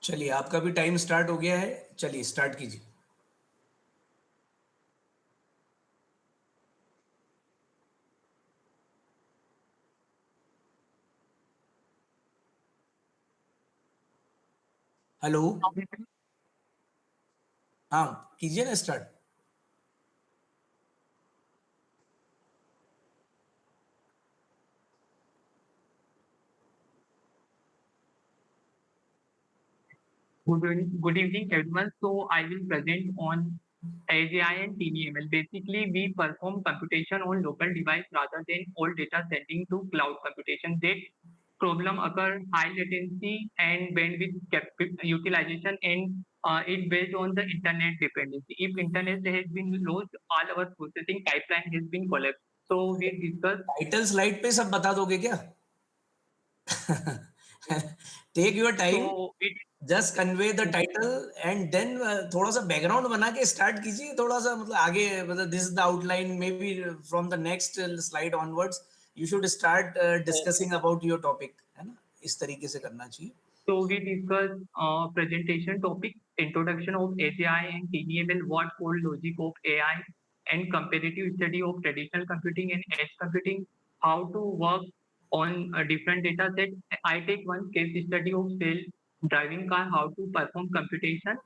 चलिए, आपका भी टाइम स्टार्ट हो गया है, चलिए स्टार्ट कीजिए। हेलो, हाँ कीजिए ना start. Good evening, everyone. So I will present on AGI and TVML. Basically, we perform computation on local device rather than all data sending to cloud computation. That problem occur high latency and bandwidth utilization, and it based on the internet dependency. If internet has been lost, all our processing pipeline has been collapsed. So we discuss. Title slide पे सब बता दोगे क्या? Take your time, So it just convey the title and then थोड़ा सा background बना के start कीजिए, थोड़ा सा मतलब आगे, मतलब this is the outline, may be from the next slide onwards you should start discussing about your topic, है ना? इस तरीके से करना चाहिए। So we discuss presentation topic, introduction of AGI and TDML, what core logic of AI, and comparative study of traditional computing and edge computing, how to work on a different data set. I take one case study of self-driving car, how to perform computation,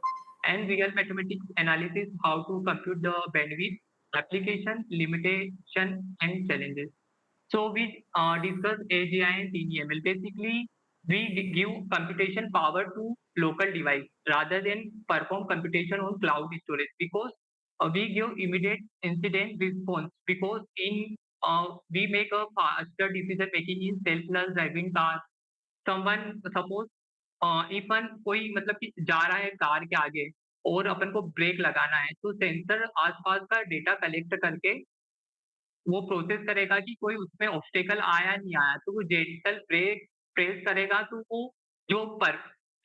and real mathematics analysis, how to compute the bandwidth, application, limitation, and challenges. So we discuss AGI and TDML. Basically, we give computation power to local device rather than perform computation on cloud storage, because we give immediate incident response, because in we make a faster decision making in self driving cars. Someone suppose even कोई मतलब कि जा रहा है car के आगे और अपन को ब्रेक लगाना है, तो सेंसर आसपास का डेटा कलेक्ट करके वो प्रोसेस करेगा कि कोई उसमें ऑब्स्टेकल आया नहीं आया, तो वो जेंटल ब्रेक प्रेस करेगा, तो वो जो पर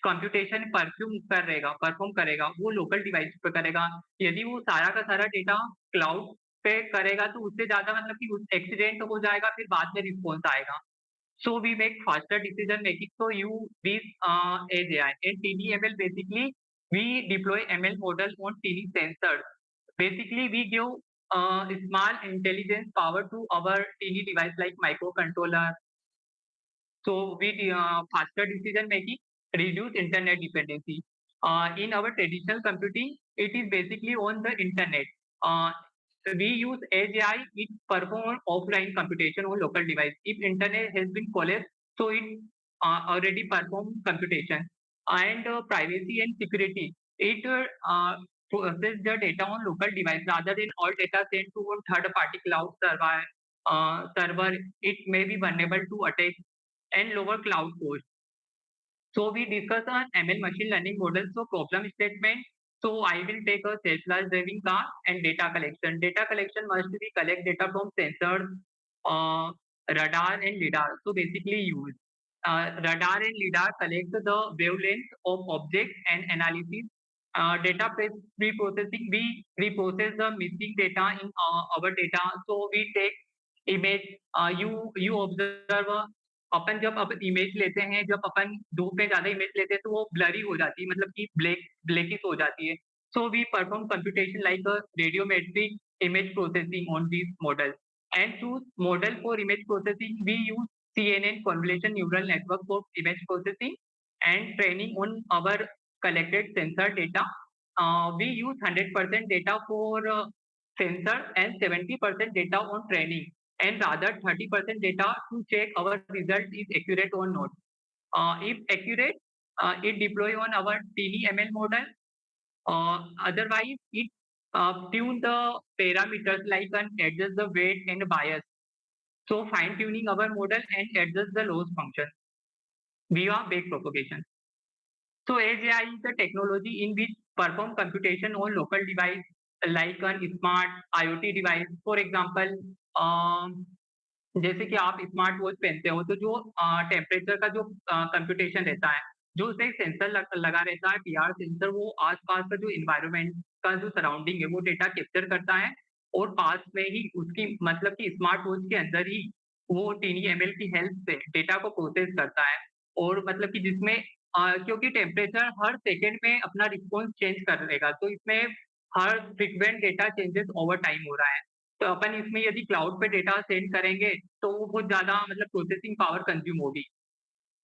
कंप्यूटेशन परफॉर्म करेगा, वो लोकल डिवाइस पे करेगा। यदि वो सारा का सारा डेटा क्लाउड पे करेगा, तो उससे ज़्यादा मतलब कि उस एक्सीडेंट हो जाएगा, फिर बाद में रिस्पॉन्स आएगा। So we make faster decision making. So you this AGI and TDML, basically we deploy ML model on TV sensors. Basically we give small intelligence power to our TV device like microcontroller. So we faster decision making, reduce internet dependency. In our traditional computing, it is basically on the internet. Uh, we use AGI, it perform offline computation on local device. If internet has been collapsed, so it already perform computation. And privacy and security, it process the data on local device rather than all data sent to one third party cloud server. It may be vulnerable to attack and lower cloud cost. So we discuss on ML machine learning models. So problem statement. So I will take a self-driving car and data collection. Data collection must be collect data from sensors, uh, radar and lidar. So basically use radar and lidar collect the wavelength of objects and analysis. Data pre-processing, we reprocess the missing data in our data. So we take image, you observe अपन जब अपन image लेते हैं, जब अपन धूप में ज़्यादा image लेते हैं, तो वो ब्लरी हो जाती है, मतलब कि ब्लैकिश हो जाती है। So we perform computation like radiometric image processing on this model and choose model for image processing. We use CNN convolution neural network for image processing and training on our collected sensor data. We use 100% data for sensor and 70% data on training, and rather 30% data to check our result is accurate or not. If accurate, it deploy on our TDML model. Otherwise, it tune the parameters like and adjust the weight and bias. So fine tuning our model and adjust the loss function via backpropagation. So AGI is a technology in which perform computation on local device like a smart IoT device. For example, um, जैसे कि आप smart watch पहनते हो, तो जो temperature का जो computation रहता है, जो उसमें एक सेंसर लगा रहता है, पीआर सेंसर, वो आस-पास का जो एनवायरनमेंट का जो सराउंडिंग है, वो डेटा कैप्चर करता है और पास में ही उसकी मतलब कि स्मार्ट वॉच के अंदर ही वो टीईएमएल की हेल्प से डेटा को प्रोसेस करता है और मतलब कि जिसमें क्योंकि टेम्परेचर हर सेकंड में अपना रिस्पॉन्स चेंज कर लेगा, तो इसमें हर frequent data changes over time हो रहा है। तो अपन इसमें यदि क्लाउड पे डेटा सेंड करेंगे, तो वो बहुत ज़्यादा मतलब प्रोसेसिंग पावर कंज़्यूम होगी।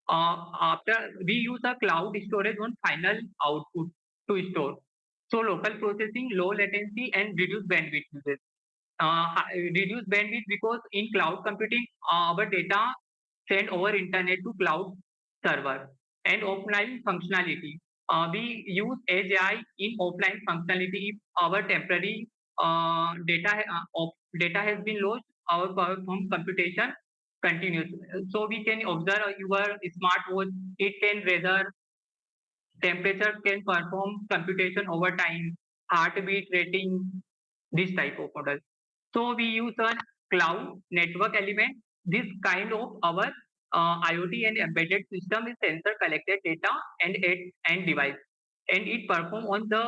After we use a cloud storage on final output to store. So local processing, low latency and reduced bandwidth uses. Reduced bandwidth because in cloud computing, our data sent over internet to cloud server and offline functionality. We use Edge AI in offline functionality if our temporary data has been lost, our perform computation continues. So we can observe your smartwatch, it can weather, temperature can perform computation over time, heartbeat rating, this type of model. So we use a cloud network element. This kind of our IoT and embedded system is sensor collected data and device, and it perform on the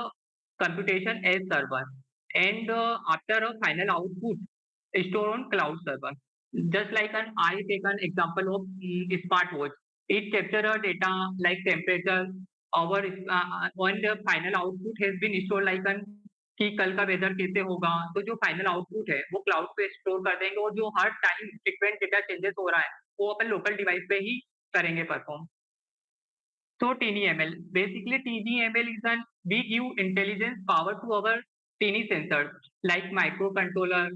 computation as server. And after a final output, store on cloud server. Just like I take an example of smartwatch. It capture a data like temperature. Our when the final output has been stored like an कि कल का weather कैसे होगा, तो जो final output है वो cloud पे स्टोर कर देंगे और जो हर टाइम फ्रीक्वेंट डेटा चेंजेस हो रहा है, वो अपन लोकल डिवाइस पे ही करेंगे perform. So TinyML, basically TinyML is an we give intelligence power to our tiny sensors like microcontroller,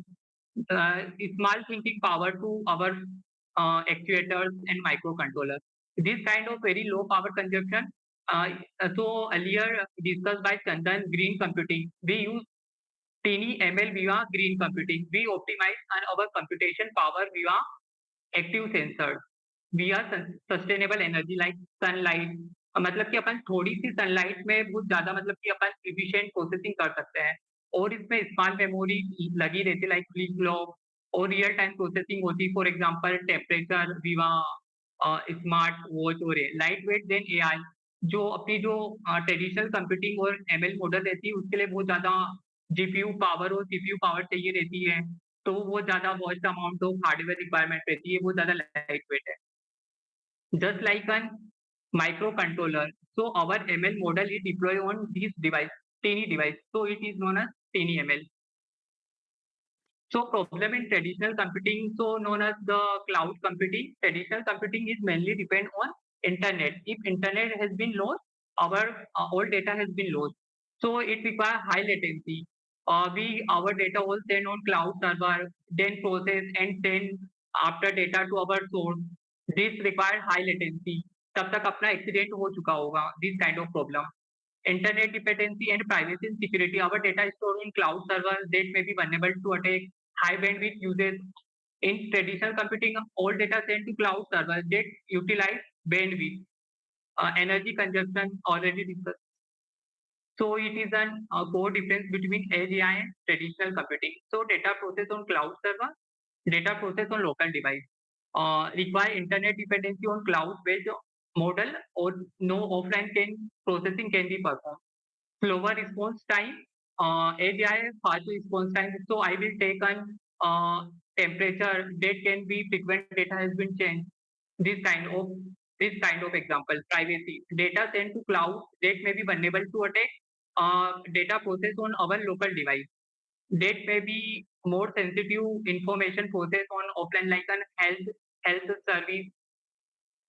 small thinking power to our actuators and microcontroller. This kind of very low power consumption. So earlier discussed by Chandan, green computing. We use TinyML via green computing. We optimize on our computation power via active sensor we are sustainable energy like sunlight, मतलब कि अपन थोड़ी C sunlight में बहुत ज्यादा मतलब कि अपन efficient processing कर सकते हैं और इसमें स्मॉल मेमोरी लगी रहती है लाइक फ्लिप फ्लॉप और रियल टाइम प्रोसेसिंग होती है, फॉर एग्जांपल टेम्परेचर विवा स्मार्ट वॉच और लाइट वेट देन एआई। जो अपनी जो ट्रेडिशनल कंप्यूटिंग और एमएल मॉडल रहती है उसके लिए बहुत ज्यादा जीपीयू पावर और सीपीयू पावर चाहिए रहती है, तो वो ज़्यादा vast amount of hardware requirement रहती है, वो ज़्यादा लाइट वेट है। Just like an microcontroller, so our ML model is deployed on this device, teeny device, so it is known as TinyML. So problem in traditional computing, so known as the cloud computing. Traditional computing is mainly depend on internet. If internet has been lost, our all data has been lost. So it requires high latency. We our data was sent on cloud server, then process and send after data to our source. This require high latency. तब तक अपना accident हो चुका होगा. This kind of problem. Internet dependency and privacy and security. Our data is stored on cloud servers that may be vulnerable to attack. High bandwidth usage. In traditional computing, all data sent to cloud servers that utilize bandwidth. Energy consumption already discussed. So it is an core difference between edge AI and traditional computing. So data process on cloud server, data process on local device. Require internet dependency on cloud-based model or no offline can processing can be performed. Slower response time, edge AI fast response time. So I will take an temperature that can be frequent data has been changed. This kind of this kind of example. Privacy data sent to cloud that may be vulnerable to attack. Data process on our local device that may be more sensitive information process on offline like an health service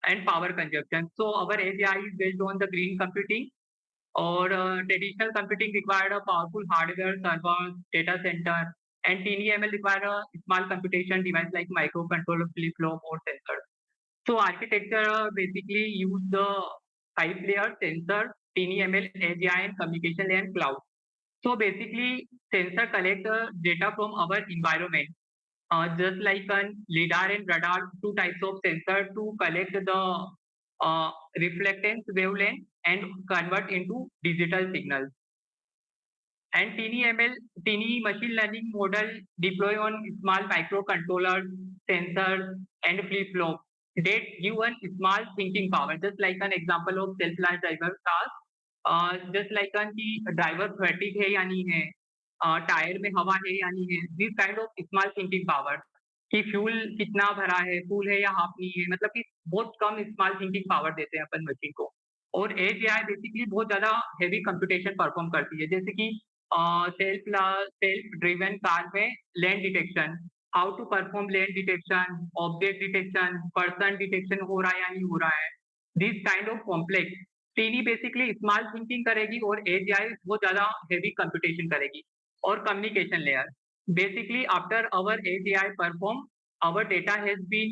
and power consumption. So our AGI is based on the green computing or traditional computing required a powerful hardware server, data center, and TinyML require a small computation device like microcontroller, flip-flop, or sensor. So architecture basically use the 5-layer sensor, TinyML, AGI, and communication layer and cloud. So basically, sensor collect data from our environment, just like an lidar and radar, two types of sensor to collect the reflectance wavelength and convert into digital signals. and Tiny machine learning model deploy on small microcontrollers, sensors, and flip-flop that give one small thinking power, just like an example of self-learned driver cars. just like कि driver फैटिक है या नहीं है, tyre में हवा है या नहीं है, this kind of small thinking power कि फ्यूल कितना भरा है, फुल है या हाफ नहीं है, मतलब कि बहुत कम स्मॉल थिंकिंग पावर देते हैं अपन मशीन को। और एआई बेसिकली बहुत ज़्यादा हेवी कंप्यूटेशन परफॉर्म करती है, जैसे कि सेल्फ ड्रिवन कार में land detection, how to perform land detection, object detection, person detection हो रहा है या नहीं हो रहा है, this kind of complex. Tiny basically small thinking करेगी और एआई बहुत ज़्यादा हेवी कंप्यूटेशन करेगी। और communication layer, basically after our AGI perform, our data has been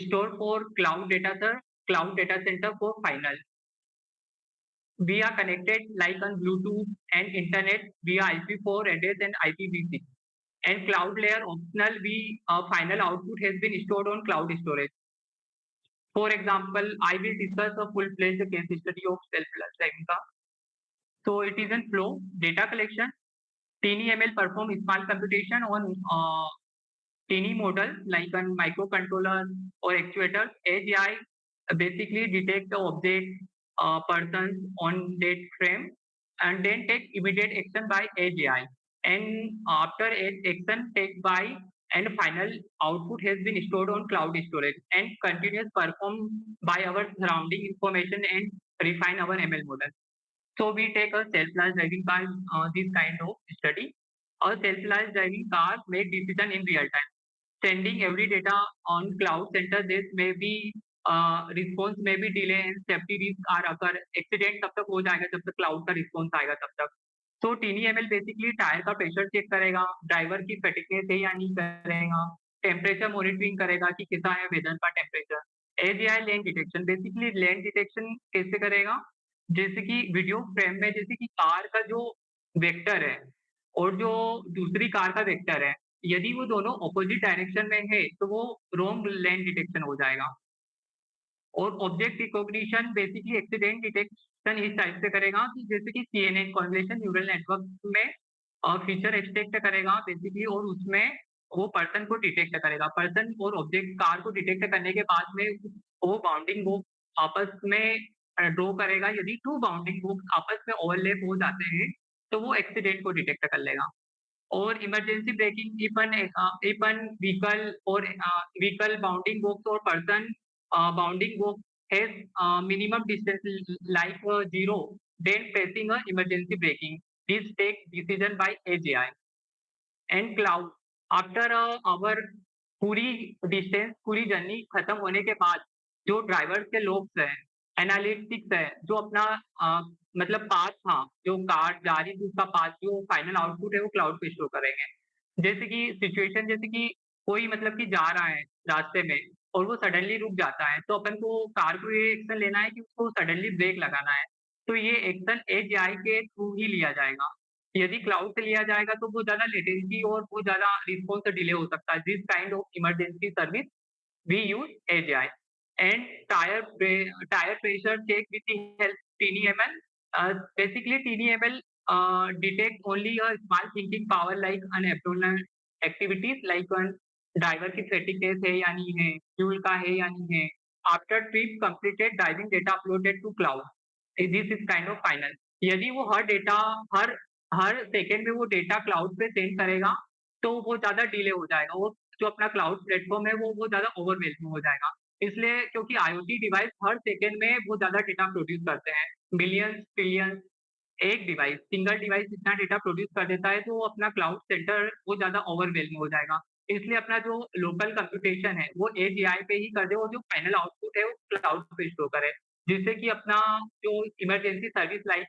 stored for cloud data center for final. We are connected like on Bluetooth and internet via IP4 address and IPv6. And cloud layer optional, we final output has been stored on cloud storage. For example, I will discuss a full-fledged case study of self-driving car. So it is in flow, data collection, TinyML perform small computation on tiny model like a microcontroller or actuators. AGI basically detect the object, persons on that frame, and then take immediate action by AGI. And after action take by, and final output has been stored on cloud storage and continuous perform by our surrounding information and refine our ML model. So we take a self-large driving car, this kind of study. A self-large driving car make decision in real time, sending every data on cloud center. This may be response may be delay and safety risk are occur. Accident तब तक हो जाएगा जब तक cloud का response आएगा तब तक। तो TinyML बेसिकली टायर का प्रेशर चेक करेगा, ड्राइवर की फिटनेस है या नहीं करेगा, टेम्परेचर मॉनिटरिंग करेगा कि कैसा है वेदर का temperature. AGI land detection, basically land detection कैसे करेगा, जैसे कि वीडियो फ्रेम में जैसे कि कार का जो वेक्टर है और जो दूसरी कार का वेक्टर है, यदि वो दोनों ऑपोजिट डायरेक्शन में है तो वो रॉन्ग लैंड डिटेक्शन हो जाएगा। और object recognition basically accident detection इस टाइप से करेगा कि जैसे कि सीएनएन कन्वोल्यूशन न्यूरल नेटवर्क में फीचर एक्सट्रैक्ट करेगा बेसिकली, और उसमें वो पर्सन को डिटेक्ट करेगा। पर्सन और ऑब्जेक्ट कार को डिटेक्ट करने के बाद में वो बाउंडिंग वो आपस में ड्रॉ करेगा। यदि 2 बाउंडिंग बुक आपस में ओवरलैप हो जाते हैं, तो वो एक्सीडेंट को डिटेक्ट कर लेगा। और emergency braking, if an vehicle bounding box और person bounding box has minimum distance like 0, then pressing a emergency braking. This take decision by AGI. And cloud, after our पूरी डिस्टेंस पूरी journey खत्म होने के बाद जो ड्राइवर के logs हैं, एनालिटिक्स है, जो अपना मतलब पाथ था, जो कार जा रही थी उसका पाथ, जो फाइनल आउटपुट है वो क्लाउड पे शो करेंगे। जैसे कि सिचुएशन, जैसे कि कोई मतलब कि जा रहा है रास्ते में और वो सडनली रुक जाता है, तो अपन को कार को ये एक्शन लेना है कि उसको सडनली ब्रेक लगाना है। तो ये एक्शन एजीआई के थ्रू ही लिया जाएगा। यदि क्लाउड से लिया जाएगा तो बहुत ज़्यादा लेटेंसी और बहुत ज़्यादा रिस्पॉन्स डिले हो सकता है। This kind of emergency service we use AGI. And tyre pressure check with the help TinyML. Basically TinyML detect only a small thinking power like an abnormal activities like an driver की fitness है या नहीं है, fuel का है या नहीं है। After trip completed driving data uploaded to cloud, this is kind of final. यदि वो हर हर सेकंड में वो डेटा क्लाउड पे सेंड करेगा, तो वो ज़्यादा डिले हो जाएगा। वो जो अपना क्लाउड प्लेटफ़ॉर्म है वो ज़्यादा ओवरवेल्मिंग हो जाएगा। इसलिए क्योंकि आईओटी डिवाइस हर सेकंड में बहुत ज़्यादा डेटा प्रोड्यूस करते हैं, मिलियंस, ट्रिलियंस। एक डिवाइस, सिंगल डिवाइस इतना डेटा प्रोड्यूस कर देता है, तो वो अपना क्लाउड सेंटर वो ज़्यादा ओवरवेल्मिंग हो जाएगा। इसलिए अपना जो लोकल कंप्यूटेशन है, वो एजीआई पे ही कर दे और जो फाइनल आउटपुट है, वो क्लाउड पे स्टोर करे। जिससे कि अपना जो emergency service like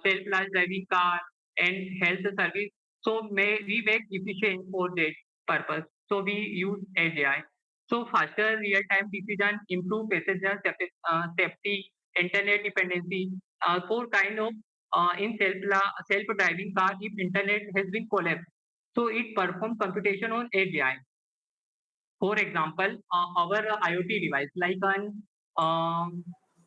self-large driving car and health service. So we make efficient for that purpose. So we use AGI. So faster real-time decision, improve passenger safety, internet dependency. For kind of in self-driving car, if internet has been collapsed, so it performs computation on AGI. For example, our IoT device like an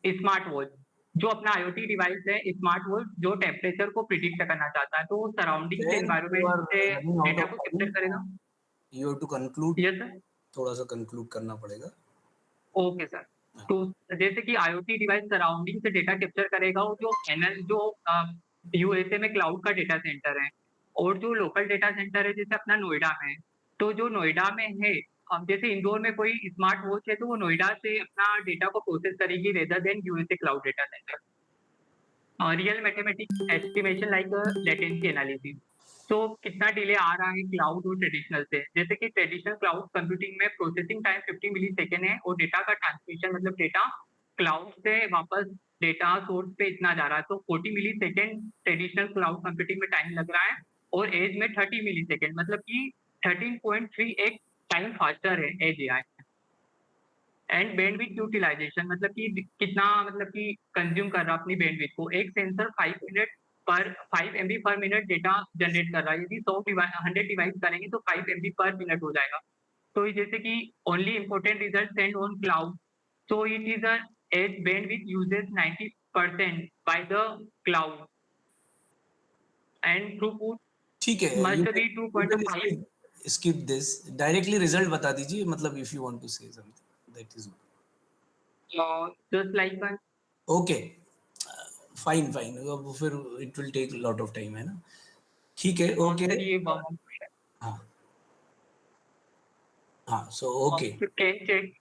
smartwatch. जो अपना IoT device है smart watch जो temperature को predict करना चाहता है, तो वो सराउंडिंग से Then you एनवायरनमेंट are से running out डेटा of को कैप्चर time. करेगा। You have to conclude. Yes sir. थोड़ा सा conclude करना पड़ेगा। Okay sir. तो जैसे कि IoT डिवाइस सराउंडिंग से डेटा कैप्चर करेगा और जो यूएसए में क्लाउड का डेटा सेंटर है और जो लोकल डेटा सेंटर है जैसे अपना नोएडा में है। तो जो नोएडा में है, अब जैसे इंदौर में कोई स्मार्ट वॉच है तो वो नोएडा से अपना डेटा को प्रोसेस करेगी rather than USA cloud data centre. Real mathematics estimation like latency analysis. तो कितना डिले आ रहा है क्लाउड और ट्रेडिशनल से? जैसे कि ट्रेडिशनल क्लाउड कंप्यूटिंग में प्रोसेसिंग टाइम 50 मिलीसेकंड है और डेटा का ट्रांसमिशन मतलब डेटा क्लाउड से वापस डेटा सोर्स पे इतना जा रहा है, तो 40 मिलीसेकंड ट्रेडिशनल क्लाउड कंप्यूटिंग में टाइम लग रहा है और एज में 30 मिलीसेकंड मतलब कि 13.3x टाइम फास्टर है as AI. And bandwidth utilisation मतलब कि कितना मतलब कि कंज्यूम कर रहा है अपनी बैंडविड्थ को। एक सेंसर 5 एमबी पर मिनट डेटा जनरेट कर रहा है। यदि 100 डिवाइस करेंगे तो 5 एमबी पर मिनट हो जाएगा। तो ये जैसे कि only important result send on cloud, so it is a edge bandwidth uses 90% by the cloud and throughput ठीक है, must be you can 2.5 skip this. Directly result बता दीजिए, मतलब if you want to say something, that is just like an okay. Fine, fine. अब फिर it will take a lot of time, है ना? ठीक है, okay. sir ये one हाँ, हाँ. So okay. can check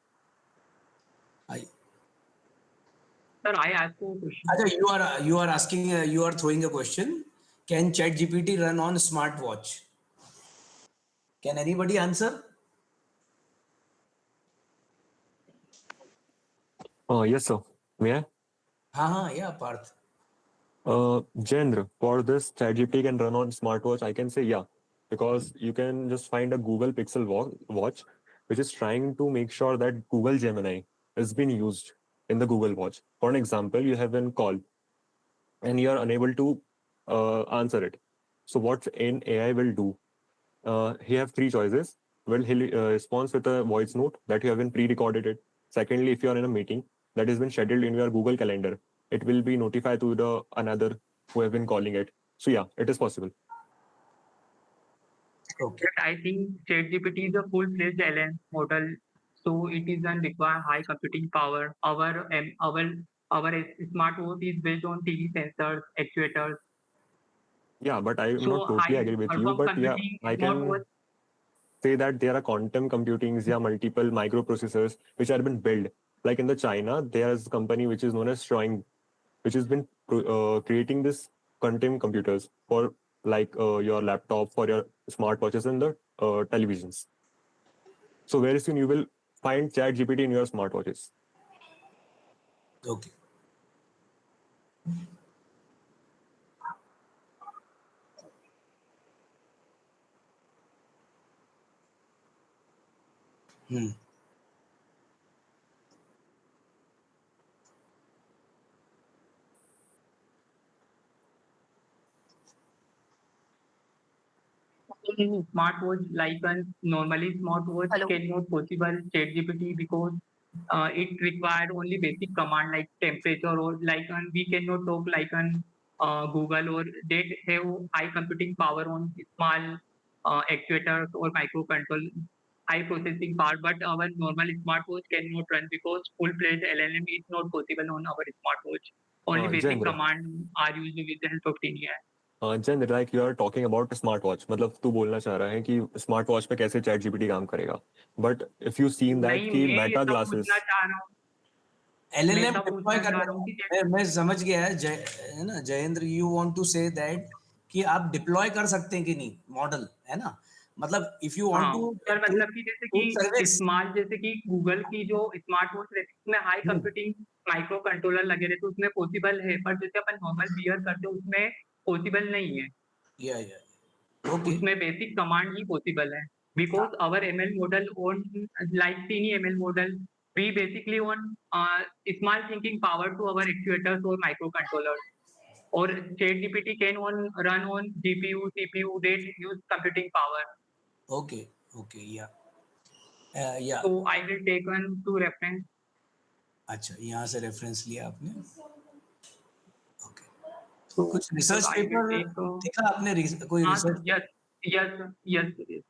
I, sir I ask you a question. अच्छा, you are asking, you are throwing a question. Can ChatGPT run on smartwatch? Can anybody answer? Yes, sir. May I? हाँ, yeah, Parth. Jendra, for this ChatGPT can run on smartwatch, I can say yeah, because you can just find a Google Pixel watch, which is trying to make sure that Google Gemini has been used in the Google Watch. For an example, you have been called and you are unable to answer it. So what an AI will do? He have three choices. Well, he'll responds with a voice note that you have been pre-recorded it. Secondly, if you are in a meeting that has been scheduled in your Google Calendar, it will be notified to the another who have been calling it. So yeah, it is possible. Okay. But I think ChatGPT is a full-fledged LLM model, so it is an require high computing power. Our smartwatch is based on TV sensors, actuators. Yeah, but I am So not totally high agree with you. perform But yeah, computing I smartwatch. can say that there are quantum computings, yeah, multiple microprocessors which have been built. Like in the China, there's a company which is known as Shroing, which has been creating this quantum computers for like your laptop, for your smartwatches and the televisions. So very soon you will find ChatGPT in your smartwatches. Okay. Smartwatch like a normally smartwatch Hello. cannot possible ChatGPT because it required only basic command like temperature or like we cannot talk like an Google or they have high computing power on small actuators or microcontrol high processing power, but our normal smartwatch cannot run because full-fledged LLM is not possible on our smartwatch. Only basic Jendra. command are used with the help of TNI. जन like you are talking about smart watch, मतलब तू बोलना चाह रहा है कि smart watch पे कैसे चैट जीपीटी काम करेगा, but if you seen that नहीं कि मैं ये मेटा सब ग्लासेस पूछना चाह रहा हूँ LLM मैं सब डिप्लॉय पूछना चाह रहा हूँ कि मैं समझ गया है, है ना Jayendra, you want to say that कि आप डिप्लॉय कर सकते हैं कि नहीं मॉडल, है ना? मतलब इफ यू वांट हाँ टू सर मतलब कि जैसे कि सर्विस। स्मार्ट जैसे कि गूगल की जो स्मार्ट वॉच रहती है उसमें हाई कंप्यूटिंग माइक्रो कंट्रोलर लगे रहते हैं उसमें पॉसिबल है पर जैसे अपन नॉर्मल वियर करते हैं उसमें पॉसिबल नहीं है या ओके। उसमें बेसिक कमांड ही पॉसिबल है because our ML model on like tiny ML model we basically on small thinking power to our actuators or microcontrollers or ChatGPT can run on GPU, CPU that use computing power. Okay, okay, या So I will take one to reference. अच्छा, यहाँ से reference लिया आपने। So कुछ research I will paper take. देखा आपने कोई research? Yes, yes, yes, yes.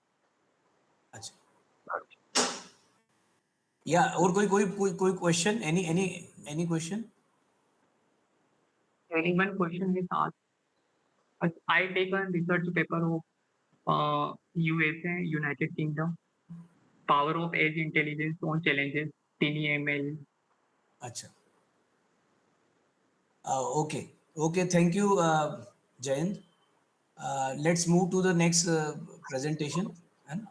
अच्छा, या और कोई question, any question? Anyone question is asked. I take a research paper of USA, United Kingdom, power of edge intelligence on challenges, TNML. अच्छा, okay, thank you, Jayant. Let's move to the next presentation. And